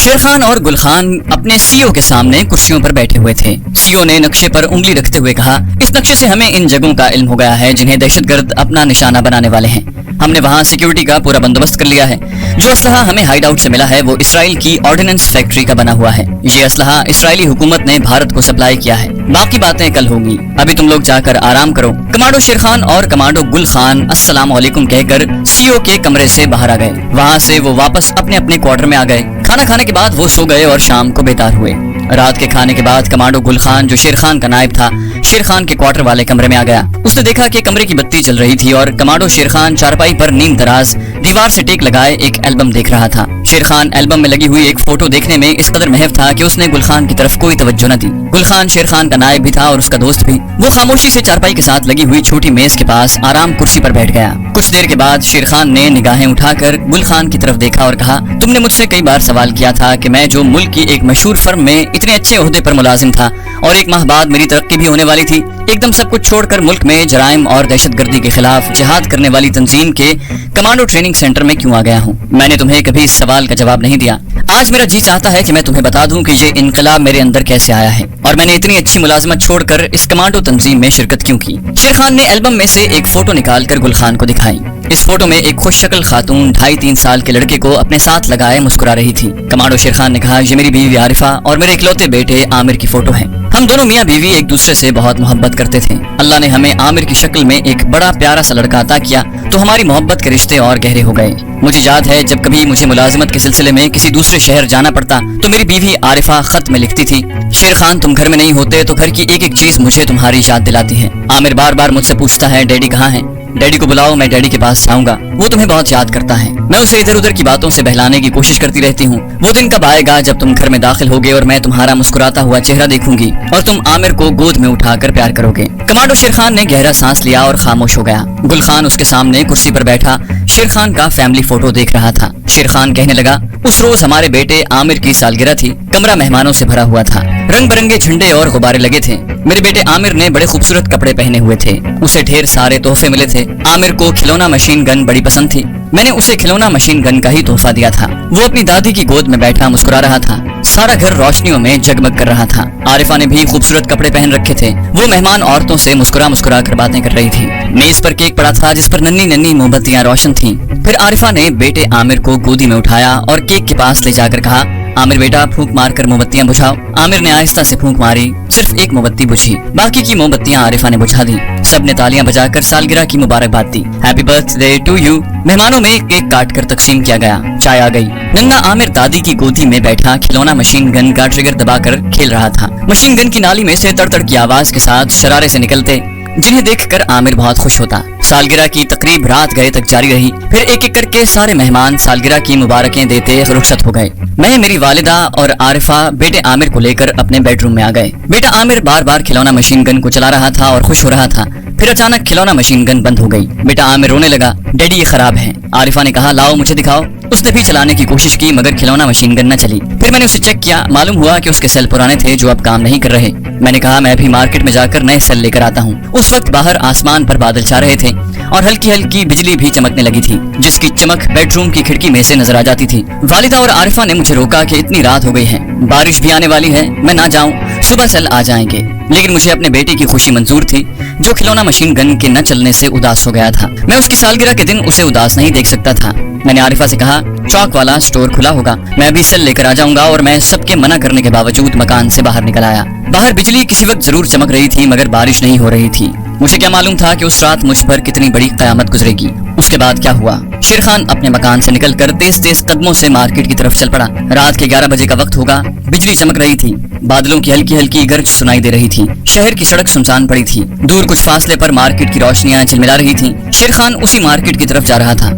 شیر خان اور گل خان اپنے سی او کے سامنے کرسیوں پر بیٹھے ہوئے تھے۔ سی او نے نقشے پر انگلی رکھتے ہوئے کہا، اس نقشے سے ہمیں ان جگہوں کا علم ہو گیا ہے جنہیں دہشت گرد اپنا نشانہ بنانے والے ہیں۔ ہم نے وہاں سیکیورٹی کا پورا بندوبست کر لیا ہے۔ جو اسلحہ ہمیں ہائیڈ آؤٹ سے ملا ہے وہ اسرائیل کی آرڈیننس فیکٹری کا بنا ہوا ہے۔ یہ اسلحہ اسرائیلی حکومت نے بھارت کو سپلائی کیا ہے۔ باقی باتیں کل ہوں گی، ابھی تم لوگ جا کر آرام کرو۔ کمانڈو شیر خان اور کمانڈو گل خان السلام علیکم کہہ کر سی او کے کمرے سے باہر آ گئے۔ وہاں سے وہ واپس اپنے اپنے کوارٹر میں آ گئے۔ کھانا کھانے کے بعد وہ سو گئے اور شام کو بیدار ہوئے۔ رات کے کھانے کے بعد کمانڈو گل خان جو شیر خان کا نائب تھا، شیر خان کے کوارٹر والے کمرے میں آ گیا۔ اس نے دیکھا کہ کمرے کی بتی جل رہی تھی اور کمانڈو شیر خان چارپائی پر نیند دراز دیوار سے ٹیک لگائے ایک البم دیکھ رہا تھا۔ شیر خان البم میں لگی ہوئی ایک فوٹو دیکھنے میں اس قدر محو تھا کہ اس نے گل خان کی طرف کوئی توجہ نہ دی۔ گل خان شیر خان کا نائب بھی تھا اور اس کا دوست بھی۔ وہ خاموشی سے چارپائی کے ساتھ لگی ہوئی چھوٹی میز کے پاس آرام کرسی پر بیٹھ گیا۔ کچھ دیر کے بعد شیر خان نے نگاہیں اٹھا کر گل خان کی طرف دیکھا اور کہا، تم نے مجھ سے کئی بار سوال کیا تھا کہ میں جو ملک کی ایک مشہور فرم میں اتنے اچھے عہدے پر ملازم تھا اور ایک ماہ بعد میری ترقی بھی ہونے والی تھی، ایک دم سب کچھ چھوڑ کر ملک میں جرائم اور دہشت گردی کے خلاف جہاد کرنے والی تنظیم کے کمانڈو ٹریننگ سینٹر میں کیوں آ گیا ہوں؟ میں نے تمہیں کبھی اس سوال کا جواب نہیں دیا۔ آج میرا جی چاہتا ہے کہ میں تمہیں بتا دوں کہ یہ انقلاب میرے اندر کیسے آیا ہے اور میں نے اتنی اچھی ملازمت چھوڑ کر اس کمانڈو تنظیم میں شرکت کیوں کی۔ شیر خان نے البم میں سے ایک فوٹو نکال کر گل خان کو دکھائی۔ اس فوٹو میں ایک خوش شکل خاتون 2.5-3 سال کے لڑکے کو اپنے ساتھ لگائے مسکرا رہی تھی۔ کمانڈو شیر خان نے کہا، یہ میری بیوی عارفہ اور میرے اکلوتے بیٹے عامر کی فوٹو ہے۔ ہم دونوں میاں بیوی ایک دوسرے سے بہت محبت کرتے تھے۔ اللہ نے ہمیں عامر کی شکل میں ایک بڑا پیارا سا لڑکا عطا کیا تو ہماری محبت کے رشتے اور گہرے ہو گئے۔ مجھے یاد ہے جب کبھی مجھے ملازمت کے سلسلے میں کسی دوسرے شہر جانا پڑتا تو میری بیوی عارفہ خط میں لکھتی تھی، شیر خان تم گھر میں نہیں ہوتے تو گھر کی ایک ایک چیز مجھے تمہاری یاد دلاتی ہے۔ عامر بار بار مجھ سے پوچھتا ہے، ڈیڈی کہاں ہیں؟ ڈیڈی کو بلاؤ، میں ڈیڈی کے پاس جاؤں گا، وہ تمہیں بہت یاد کرتا ہے۔ میں اسے ادھر ادھر کی باتوں سے بہلانے کی کوشش کرتی رہتی ہوں۔ وہ دن کب آئے گا جب تم گھر میں داخل ہوگے اور میں تمہارا مسکراتا ہوا چہرہ دیکھوں گی اور تم عامر کو گود میں اٹھا کر پیار کرو گے۔ کمانڈو شیر خان نے گہرا سانس لیا اور خاموش ہو گیا۔ گل خان اس کے سامنے کرسی پر بیٹھا شیر خان کا فیملی فوٹو دیکھ رہا تھا۔ شیر خان کہنے لگا، اس روز ہمارے بیٹے عامر کی سالگرہ تھی۔ کمرہ مہمانوں سے بھرا ہوا تھا، رنگ برنگے جھنڈے اور غبارے لگے تھے۔ میرے بیٹے عامر نے بڑے خوبصورت کپڑے پہنے ہوئے تھے، اسے ڈھیر سارے تحفے ملے تھے۔ عامر کو کھلونا مشین گن بڑی پسند تھی، میں نے اسے کھلونا مشین گن کا ہی تحفہ دیا تھا۔ وہ اپنی دادی کی گود میں بیٹھا مسکرا رہا تھا، سارا گھر روشنیوں میں جگمگ کر رہا تھا۔ عارفہ نے بھی خوبصورت کپڑے پہن رکھے تھے، وہ مہمان عورتوں سے مسکرا کر باتیں کر رہی تھی۔ میز پر کیک پڑا تھا جس پر ننھی ننھی موم بتیاں روشن تھیں۔ پھر عارفہ نے بیٹے عامر کو گودی میں اٹھایا اور کیک کے پاس لے جا کر کہا، عامر بیٹا پھونک مار کر موم بتیاں بجھاؤ۔ عامر نے آہستہ سے پھونک ماری، صرف ایک موم بتی بجھی، باقی کی موم بتیاں عارفہ نے بجھا دی۔ سب نے تالیاں بجا کر سالگرہ کی مبارکباد دی، happy birthday to you. مہمانوں میں کیک کاٹ کر تقسیم کیا گیا، چائے آ گئی۔ ننگا عامر دادی کی گودی میں بیٹھا کھلونا مشین گن کا ٹریگر دبا کر کھیل رہا تھا۔ مشین گن کی نالی میں سے تڑ تڑ کی آواز کے ساتھ شرارے سے نکلتے جنہیں دیکھ کر عامر بہت خوش ہوتا۔ سالگرہ کی تقریب رات گئے تک جاری رہی، پھر ایک ایک کر کے سارے مہمان سالگرہ کی مبارکیں دیتے رخصت ہو گئے۔ میں، میری والدہ اور عارفہ بیٹے عامر کو لے کر اپنے بیڈ روم میں آ گئے۔ بیٹا عامر بار بار کھلونا مشین گن کو چلا رہا تھا اور خوش ہو رہا تھا، پھر اچانک کھلونا مشین گن بند ہو گئی۔ بیٹا عامر رونے لگا، ڈیڈی یہ خراب ہے۔ عارفہ نے کہا، لاؤ مجھے دکھاؤ۔ اس نے بھی چلانے کی کوشش کی مگر کھلونا مشین گن نہ چلی۔ پھر میں نے اسے چیک کیا، معلوم ہوا کہ اس کے سیل پرانے تھے جو اب کام نہیں کر رہے۔ میں نے کہا، میں ابھی مارکیٹ میں جا کر نئے سیل لے کر آتا ہوں۔ اس وقت باہر آسمان پر بادل چھا رہے تھے اور ہلکی ہلکی بجلی بھی چمکنے لگی تھی جس کی چمک بیڈ روم کی کھڑکی میں سے نظر آ جاتی تھی۔ والدہ اور عارفہ نے مجھے روکا کہ اتنی رات ہو گئی ہے، بارش بھی آنے والی ہے، میں نہ جاؤں، صبح سیل آ جائیں گے۔ لیکن مجھے اپنے بیٹے کی خوشی منظور تھی جو کھلونا مشین گن کے نہ چلنے سے اداس ہو گیا تھا۔ میں اس کی سالگرہ کے دن اسے اداس نہیں دیکھ سکتا تھا۔ میں نے عارفہ سے کہا، چوک والا سٹور کھلا ہوگا، میں ابھی سیل لے کر آ جاؤں گا، اور میں سب کے منع کرنے کے باوجود مکان سے باہر نکل آیا۔ باہر بجلی کسی وقت ضرور چمک رہی تھی مگر بارش نہیں ہو رہی تھی۔ مجھے کیا معلوم تھا کہ اس رات مجھ پر کتنی بڑی قیامت گزرے گی۔ اس کے بعد کیا ہوا؟ شیر خان اپنے مکان سے نکل کر تیز تیز قدموں سے مارکیٹ کی طرف چل پڑا۔ رات کے 11 بجے کا وقت ہوگا، بجلی چمک رہی تھی، بادلوں کی ہلکی ہلکی گرج سنائی دے رہی تھی، شہر کی سڑک سنسان پڑی تھی، دور کچھ فاصلے پر مارکیٹ کی روشنیاں جھلملا رہی تھیں۔ شیر خان اسی مارکیٹ کی طرف جا رہا تھا۔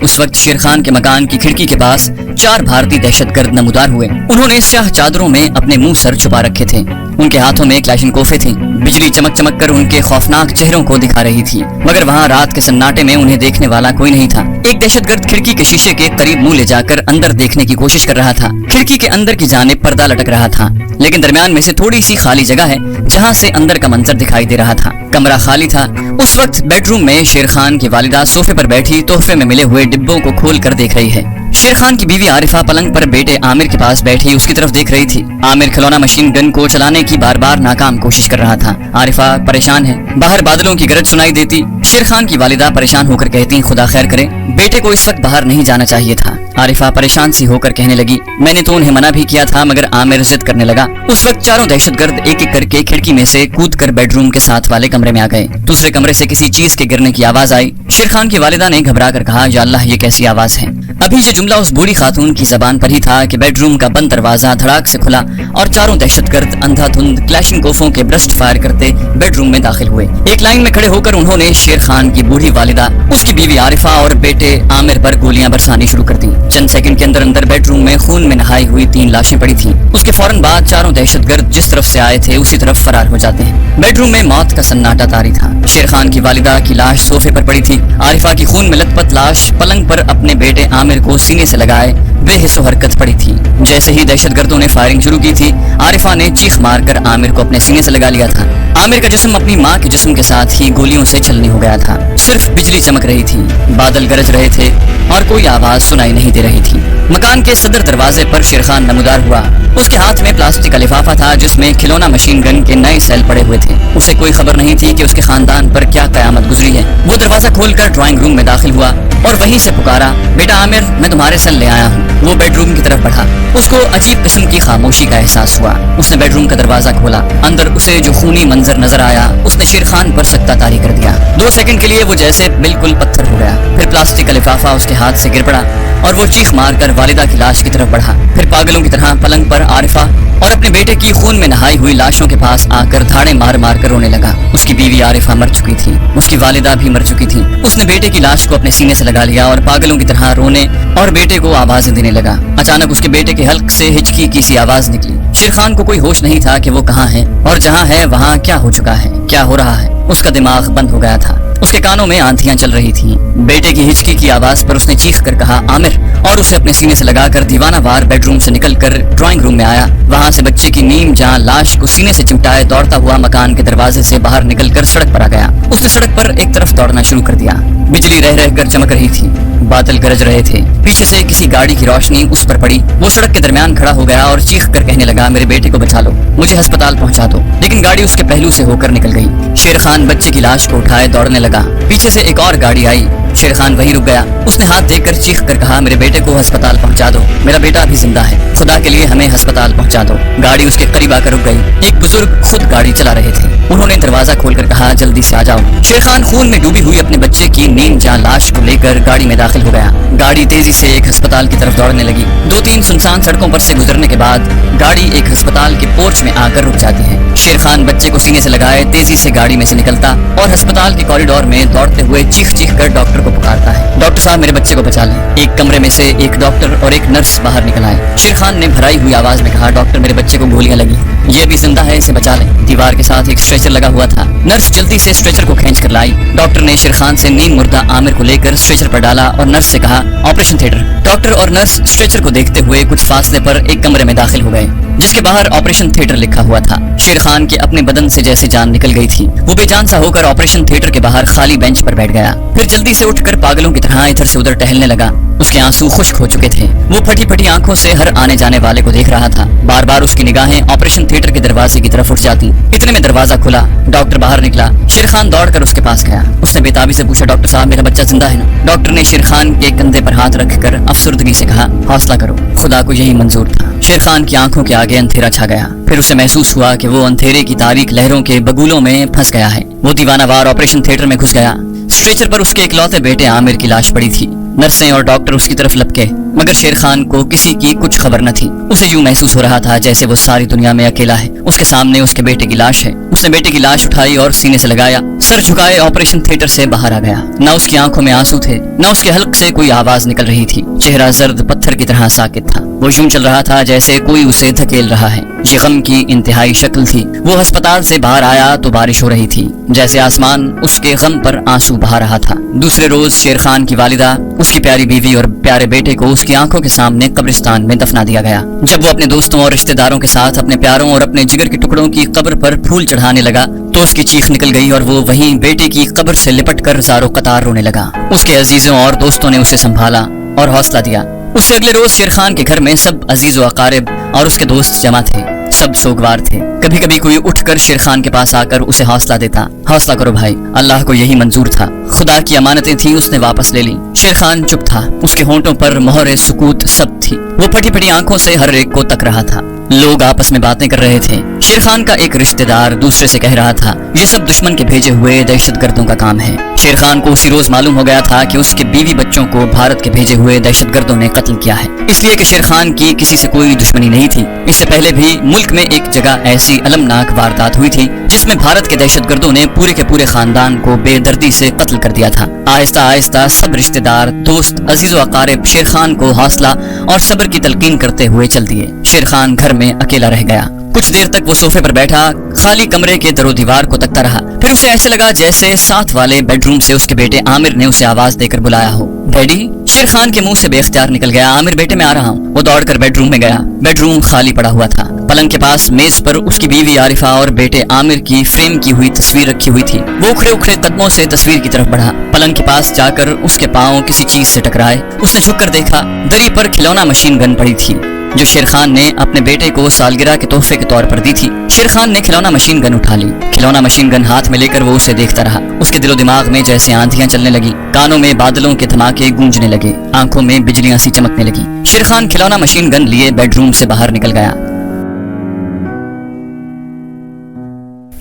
اس وقت شیر خان کے مکان کی کھڑکی کے پاس 4 بھارتی دہشت گرد نمودار ہوئے۔ انہوں نے سیاہ چادروں میں اپنے منہ سر چھپا رکھے تھے، ان کے ہاتھوں میں کلاشنکوفیں تھیں۔ بجلی چمک چمک کر ان کے خوفناک چہروں کو دکھا رہی تھی مگر وہاں رات کے سناٹے میں انہیں دیکھنے والا کوئی نہیں تھا۔ ایک دہشت گرد کھڑکی کے شیشے کے قریب منہ لے جا کر اندر دیکھنے کی کوشش کر رہا تھا۔ کھڑکی کے اندر کی جانب پردہ لٹک رہا تھا لیکن درمیان میں سے تھوڑی سی خالی جگہ ہے جہاں سے اندر کا منظر دکھائی دے رہا تھا۔ کمرہ خالی تھا۔ اس وقت بیڈ روم میں شیر خان کی والدہ صوفے پر بیٹھی تحفے میں ملے ہوئے ڈبوں کو کھول کر دیکھ رہی ہے۔ शेर खान की बीवी आरिफा पलंग पर बेटे आमिर के पास बैठी उसकी तरफ देख रही थी। आमिर खिलौना मशीन गन को चलाने की बार बार नाकाम कोशिश कर रहा था। आरिफा परेशान है। बाहर बादलों की गरज सुनाई देती। शेर खान की वालिदा परेशान होकर कहती, खुदा खैर करे, बेटे को इस वक्त बाहर नहीं जाना चाहिए था। आरिफा परेशान सी होकर कहने लगी, मैंने तो उन्हें मना भी किया था मगर आमिर जिद करने लगा। उस वक्त चारों दहशतगर्द एक एक करके खिड़की में से कूदकर बेडरूम के साथ वाले कमरे में आ गए। दूसरे कमरे से किसी चीज के गिरने की आवाज आई। शेर खान की वालिदा ने घबरा कर कहा, या अल्लाह, ये कैसी आवाज है। अभी ये जुमला उस बूढ़ी खातून की जबान पर ही था कि बेडरूम का बंद दरवाजा धड़ाक से खुला और चारों दहशतगर्द अंधाधुंध क्लैशिंकोफों के ब्रस्ट फायर करते बेडरूम में दाखिल हुए। एक लाइन में खड़े होकर उन्होंने शेर खान की बूढ़ी वालिदा, उसकी बीवी आरिफा और बेटे आमिर पर गोलियां बरसानी शुरू कर दी। चंद सेकंड के अंदर बेडरूम में खून में नहाई हुई 3 लाशें पड़ी थीं। उसके फौरन बाद चारों दहशतगर्द जिस तरफ से आए थे उसी तरफ फरार हो जाते हैं। बेडरूम में मौत का सन्नाटा तारी था। शेर खान की वालिदा की लाश सोफे पर पड़ी थी। आरिफा की खून में लथपथ लाश पलंग पर अपने बेटे आमिर को सीने से लगाए बेहिस्सो हरकत पड़ी थी। जैसे ही दहशतगर्दों ने फायरिंग शुरू की थी, आरिफा ने चीख मारकर आमिर को अपने सीने से लगा लिया था। आमिर का जिस्म अपनी मां के जिस्म के साथ ही गोलियों से छलनी हो गया था। सिर्फ बिजली चमक रही थी, बादल गरज रहे थे और कोई आवाज सुनाई नहीं दे रही थी। मकान के सदर दरवाजे पर शेर खान नमूदार हुआ। उसके हाथ में प्लास्टिक का लिफाफा था जिसमें खिलौना मशीन गन के नए सेल पड़े हुए थे। उसे कोई खबर नहीं थी कि उसके खानदान पर क्या कयामत गुजरी है। वो दरवाजा खोलकर ड्राइंग रूम में दाखिल हुआ और वहीं से पुकारा, बेटा आमिर, मैं तुम्हारे सेल ले आया हूँ। वो बेडरूम की तरफ बढ़ा। उसको अजीब किस्म की खामोशी का एहसास हुआ। उसने बेडरूम का दरवाजा खोला। अंदर उसे जो खूनी मंजर नजर आया, उसने शेर खान पर सख्ता तारी कर दिया। 2 सेकंड के लिए वो जैसे बिल्कुल पत्थर हो गया। फिर प्लास्टिक का लिफाफा उसके हाथ से गिर पड़ा और वो चीख मारकर वालिदा की लाश की तरफ बढ़ा। फिर पागलों की तरह पलंग पर आरिफा और अपने बेटे की खून में नहाई हुई लाशों के पास आकर धाड़े मार मार कर रोने लगा। उसकी बीवी आरिफा मर चुकी थी। उसकी वालिदा भी मर चुकी थी। उसने बेटे की लाश को अपने सीने से लगा लिया और पागलों की तरह रोने और बेटे को आवाजें देने लगा। अचानक उसके बेटे के हल्क से हिचकी की सी आवाज निकली। शेर खान को कोई होश नहीं था कि वो कहाँ है और जहाँ है वहाँ क्या हो चुका है, क्या हो रहा है। उसका दिमाग बंद हो गया था। उसके कानों में आंधियां चल रही थीं। बेटे की हिचकी की आवाज पर उसने चीख कर कहा, आमिर, और उसे अपने सीने से लगाकर दीवाना वार बेडरूम से निकलकर ड्राइंग रूम में आया। वहां से बच्चे की नीम जहां लाश को सीने से चिमटाए दौड़ता हुआ मकान के दरवाजे से बाहर निकलकर सड़क पर आ गया। उसने सड़क पर एक तरफ दौड़ना शुरू कर दिया। बिजली रह रहकर चमक रही थी। बादल गरज रहे थे। पीछे से किसी गाड़ी की रोशनी उस पर पड़ी। वो सड़क के दरमियान खड़ा हो गया और चीख कर कहने लगा, मेरे बेटे को बचा लो, मुझे अस्पताल पहुंचा दो। लेकिन गाड़ी उसके पहलू से होकर निकल गई। शेर खान बच्चे की लाश को उठाए दौड़ने लगा। पीछे से एक और गाड़ी आई। शेर खान वहीं रुक गया। उसने हाथ देखकर चीख कर कहा, मेरे बेटे को अस्पताल पहुंचा दो, मेरा बेटा अभी जिंदा है, खुदा के लिए हमें अस्पताल पहुंचा दो। गाड़ी उसके करीब आकर रुक गई। एक बुजुर्ग खुद गाड़ी चला रहे थे। उन्होंने दरवाजा खोलकर कहा, जल्दी से आ जाओ। शेर खान खून में डूबी हुई अपने बच्चे की नीम जहां लाश को लेकर गाड़ी में दाखिल हो गया। गाड़ी तेजी से एक अस्पताल की तरफ दौड़ने लगी। 2-3 सुनसान सड़कों पर से गुजरने के बाद गाड़ी एक अस्पताल के पोर्च में आकर रुक जाती है। शेर खान बच्चे को सीने से लगाए तेजी से गाड़ी में से निकलता और अस्पताल के कॉरिडोर में दौड़ते हुए चीख चीख कर डॉक्टर को पुकारता है, डॉक्टर साहब, मेरे बच्चे को बचा लें। एक कमरे में से एक डॉक्टर और एक नर्स बाहर निकल आए। शेर खान ने भराई हुई आवाज में कहा, डॉक्टर, मेरे बच्चे को गोलियां लगी, ये भी जिंदा है, इसे बचा लें। दीवार के साथ एक स्ट्रेचर लगा हुआ था। नर्स जल्दी से स्ट्रेचर को खींच कर लाई। डॉक्टर ने शेर खान से नीम मुर्दा आमिर को लेकर स्ट्रेचर पर डाला और नर्स से कहा, ऑपरेशन थिएटर। डॉक्टर और नर्स स्ट्रेचर को देखते हुए कुछ फासले पर एक कमरे में दाखिल हो गए जिसके बाहर ऑपरेशन थिएटर लिखा हुआ था। शेर खान के अपने बदन से जैसे जान निकल गई थी। वो बेजान सा होकर ऑपरेशन थिएटर के बाहर खाली बेंच पर बैठ गया। फिर जल्दी से उठकर पागलों की तरह इधर से उधर टहलने लगा। उसके आंसू खुश्क हो चुके थे। वो फटी फटी आंखों से हर आने जाने वाले को देख रहा था। बार बार उसकी निगाहें ऑपरेशन थिएटर के दरवाजे की तरफ उठ जाती। इतने में दरवाजा खुला। डॉक्टर बाहर निकला। शेर खान दौड़कर उसके पास गया। उसने बेताबी से पूछा, डॉक्टर साहब, मेरा बच्चा जिंदा है ना? डॉक्टर ने शेर खान के कंधे पर हाथ रखकर अफसुर्दगी से कहा, हौसला करो, खुदा को यही मंजूर था। शेर खान की आंखों के आगे अंधेरा छा गया। फिर उसे महसूस हुआ कि वो अंधेरे की तारीक लहरों के बगुलों में फंस गया है। वो दीवानावार ऑपरेशन थिएटर में घुस गया। स्ट्रेचर पर उसके इकलौते बेटे आमिर की लाश पड़ी थी। नर्सें और डॉक्टर उसकी तरफ लपके, मगर शेर खान को किसी की कुछ खबर न थी। उसे यूं महसूस हो रहा था जैसे वो सारी दुनिया में अकेला है। उसके सामने उसके बेटे की लाश है। उसने बेटे की लाश उठाई और सीने से लगाया। सर झुकाए ऑपरेशन थिएटर से बाहर आ गया। न उसकी आंखों में आंसू थे, न उसके हल्क से कोई आवाज निकल रही थी। चेहरा जर्द पत्थर की तरह साकित था। वो यूं चल रहा था जैसे कोई उसे धकेल रहा है। ये गम की इंतहाई शक्ल थी। वो अस्पताल से बाहर आया तो बारिश हो रही थी, जैसे आसमान उसके गम पर आंसू बहा रहा था। दूसरे रोज शेर खान की वालिदा, उसकी प्यारी बीवी और प्यारे बेटे को उसकी आंखों के सामने कब्रिस्तान में दफना दिया गया। जब वो अपने दोस्तों और रिश्तेदारों के साथ अपने प्यारों और अपने जिगर के टुकड़ों की कब्र पर फूल चढ़ाने लगा तो उसकी चीख निकल गई और वो वहीं बेटे की कब्र से लिपट कर ज़ारो कतार रोने लगा। उसके अजीजों और दोस्तों ने उसे संभाला और हौसला दिया। उससे अगले रोज शेर खान के घर में सब अजीज व अकारिब और उसके दोस्त जमा थे। सब सोगवार थे। कभी कभी कोई उठकर शेर खान के पास आकर उसे हौसला देता, हौसला करो भाई, अल्लाह को यही मंजूर था, खुदा की अमानतें थी, उसने वापस ले ली। शेर खान चुप था, उसके होंठों पर मोहरे सुकूत सब थी। वो फटी फटी आंखों से हर एक को तक रहा था। लोग आपस में बातें कर रहे थे। शेर खान का एक रिश्तेदार दूसरे से कह रहा था, ये सब दुश्मन के भेजे हुए दहशतगर्दों का काम है। शेर खान को उसी रोज मालूम हो गया था कि उसके बीवी बच्चों को भारत के भेजे हुए दहशतगर्दों ने कत्ल किया है, इसलिए कि शेर खान की किसी से कोई दुश्मनी नहीं थी। इससे पहले भी मुल्क में एक जगह ऐसी अलमनाक वारदात हुई थी जिसमें भारत के दहशतगर्दों ने पूरे के पूरे खानदान को बेदर्दी से कत्ल कर दिया था। आहिस्ता आहिस्ता सब रिश्तेदार, दोस्त, अजीज व अकारिब शेर खान को हौसला और सब्र की तलकीन करते हुए चल दिए। शेर खान घर में अकेला रह गया। कुछ देर तक वो सोफे पर बैठा खाली कमरे के दरो दीवार को तकता रहा। फिर उसे ऐसे लगा जैसे साथ वाले बेडरूम से उसके बेटे आमिर ने उसे आवाज देकर बुलाया हो। डैडी? शेर खान के मुंह से बेख्तियार निकल गया, आमिर बेटे मैं आ रहा हूँ। वो दौड़कर बेडरूम में गया। बेडरूम खाली पड़ा हुआ था। पलंग के पास मेज पर उसकी बीवी आरिफा और बेटे आमिर की फ्रेम की हुई तस्वीर रखी हुई थी। वो उखड़े उखड़े कदमों से तस्वीर की तरफ बढ़ा। पलंग के पास जाकर उसके पांव किसी चीज से टकराए। उसने झुककर देखा, दरी पर खिलौना मशीन गन पड़ी थी जो शेर खान ने अपने बेटे को सालगिरह के तोहफे के तौर पर दी थी। शेर खान ने खिलौना मशीन गन उठा ली। खिलौना मशीन गन हाथ में लेकर वो उसे देखता रहा। उसके दिलो दिमाग में जैसे आंधियां चलने लगी, कानों में बादलों के धमाके गूंजने लगे, आंखों में बिजलियां सी चमकने लगी। शेर खान खिलौना मशीन गन लिए बेडरूम से बाहर निकल गया।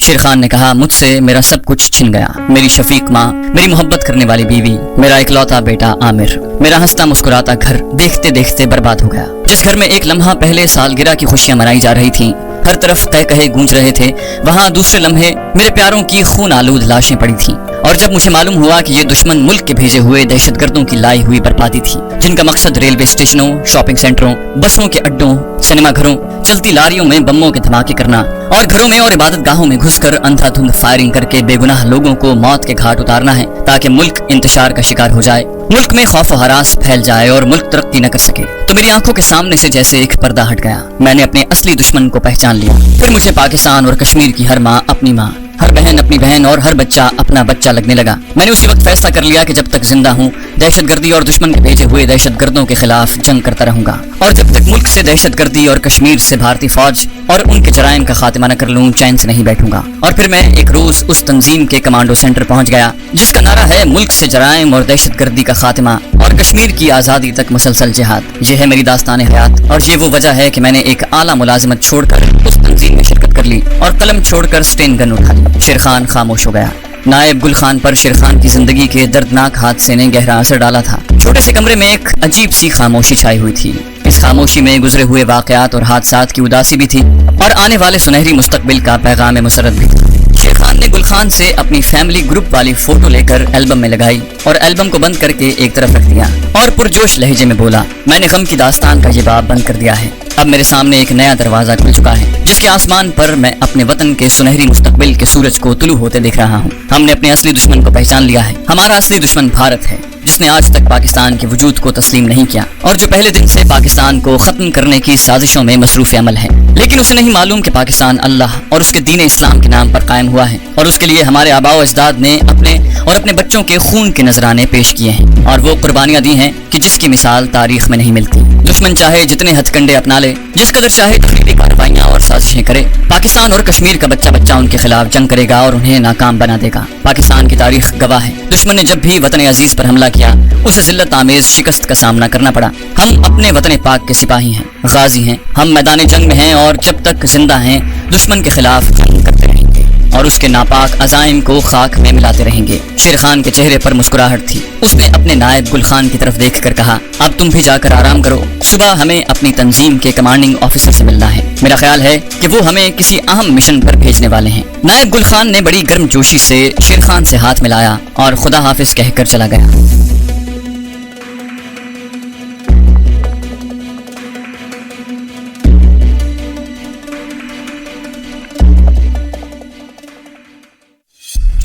शेर खान ने कहा, मुझसे मेरा सब कुछ छिन गया, मेरी शफीक माँ, मेरी मोहब्बत करने वाली बीवी, मेरा इकलौता बेटा आमिर, मेरा हंसता मुस्कुराता घर देखते देखते बर्बाद हो गया। जिस घर में एक लम्हा पहले सालगिरह की खुशियां मनाई जा रही थीं, हर तरफ कह कहे गूंज रहे थे, वहाँ दूसरे लम्हे मेरे प्यारों की खून आलूद लाशें पड़ी थीं। और जब मुझे मालूम हुआ कि ये दुश्मन मुल्क के भेजे हुए दहशतगर्दों की लाई हुई बर्बादी थी, जिनका मकसद रेलवे स्टेशनों, शॉपिंग सेंटरों, बसों के अड्डों, सिनेमा घरों, चलती लारियों में बमों के धमाके करना और घरों में और इबादत गाहों में घुसकर अंधाधुंध फायरिंग करके बेगुनाह लोगों को मौत के घाट उतारना है, ताकि मुल्क इंतशार का शिकार हो जाए, मुल्क में खौफ हरास फैल जाए और मुल्क तरक्की न कर सके। तो मेरी आंखों के सामने से जैसे एक पर्दा हट गया। मैंने अपने असली दुश्मन को पहचान लिया। फिर मुझे पाकिस्तान और कश्मीर की हर माँ अपनी माँ, हर बहन अपनी बहन और हर बच्चा अपना बच्चा लगने लगा। मैंने उसी वक्त फैसला कर लिया कि जब तक जिंदा हूँ दहशतगर्दी और दुश्मन के भेजे हुए दहशतगर्दों के खिलाफ जंग करता रहूंगा, और जब तक मुल्क से दहशतगर्दी और कश्मीर से भारतीय फौज और उनके जराइम का खात्मा न कर लूं, चैन से नहीं बैठूंगा। और फिर मैं एक रोज उस तंजीम के कमांडो सेंटर पहुंच गया जिसका नारा है, मुल्क से जराइम और दहशतगर्दी का खात्मा और कश्मीर की आजादी तक मुसलसल जिहाद। ये है मेरी दास्तान हयात, और ये वो वजह है कि मैंने एक आला मुलाजिमत छोड़कर उस तंजीम में शिरकत कर ली और कलम छोड़कर स्टेन गन उठा ली। शेर खान खामोश हो गया। नायब गुल खान पर शेर खान की जिंदगी के दर्दनाक हादसे ने गहरा असर डाला था। छोटे से कमरे में एक अजीब सी खामोशी छाई हुई थी। इस खामोशी में गुजरे हुए वाकयात और हादसात की उदासी भी थी और आने वाले सुनहरी मुस्तकबिल का पैगाम मुसरत भी था। शेर खान ने गुल खान से अपनी फैमिली ग्रुप वाली फोटो लेकर एल्बम में लगाई और एल्बम को बंद करके एक तरफ रख दिया और पुरजोश लहजे में बोला, मैंने गम की दास्तान का ये बाब बंद कर दिया है। अब मेरे सामने एक नया दरवाजा खुल चुका है जिसके आसमान पर मैं अपने वतन के सुनहरी मुस्तकबिल के सूरज को तुलू होते देख रहा हूँ। हमने अपने असली दुश्मन को पहचान लिया है। हमारा असली दुश्मन भारत है, जिसने आज तक पाकिस्तान के वजूद को तस्लीम नहीं किया और जो पहले दिन से पाकिस्तान को खत्म करने की साजिशों में मसरूफ अमल है। लेकिन उसे नहीं मालूम कि पाकिस्तान अल्लाह और उसके दीन इस्लाम के नाम पर कायम हुआ है और उसके लिए हमारे आबाओ अजदाद ने अपने और अपने बच्चों के खून के नजराने पेश किए हैं और वो कुर्बानियां दी हैं कि जिसकी मिसाल तारीख में नहीं मिलती। दुश्मन चाहे जितने हथकंडे अपना ले, जिस कदर चाहे तकरीरी कार्रवाइयां और साजिशें करे, पाकिस्तान और कश्मीर का बच्चा बच्चा उनके खिलाफ जंग करेगा और उन्हें नाकाम बना देगा। पाकिस्तान की तारीख गवाह है, दुश्मन ने जब भी वतन अजीज पर हमला किया उसे जिल्लत आमेज शिकस्त का सामना करना पड़ा। हम अपने वतन पाक के सिपाही हैं, गाजी हैं, हम मैदान जंग में हैं और जब तक जिंदा हैं दुश्मन के खिलाफ जंग करते रहेंगे और उसके नापाक अजाइम को खाक में मिलाते रहेंगे। शेर खान के चेहरे पर मुस्कुराहट थी। उसने अपने नायब गुल खान की तरफ देखकर कहा, अब तुम भी जाकर आराम करो, सुबह हमें अपनी तंजीम के कमांडिंग ऑफिसर से मिलना है। मेरा ख्याल है कि वो हमें किसी अहम मिशन पर भेजने वाले हैं। नायब गुल खान ने बड़ी गर्मजोशी से शेर खान से हाथ मिलाया और खुदा हाफिज कहकर चला गया।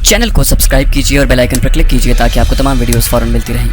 चैनल को सब्सक्राइब कीजिए और बेल आइकन पर क्लिक कीजिए ताकि आपको तमाम वीडियोस फौरन मिलती रहें।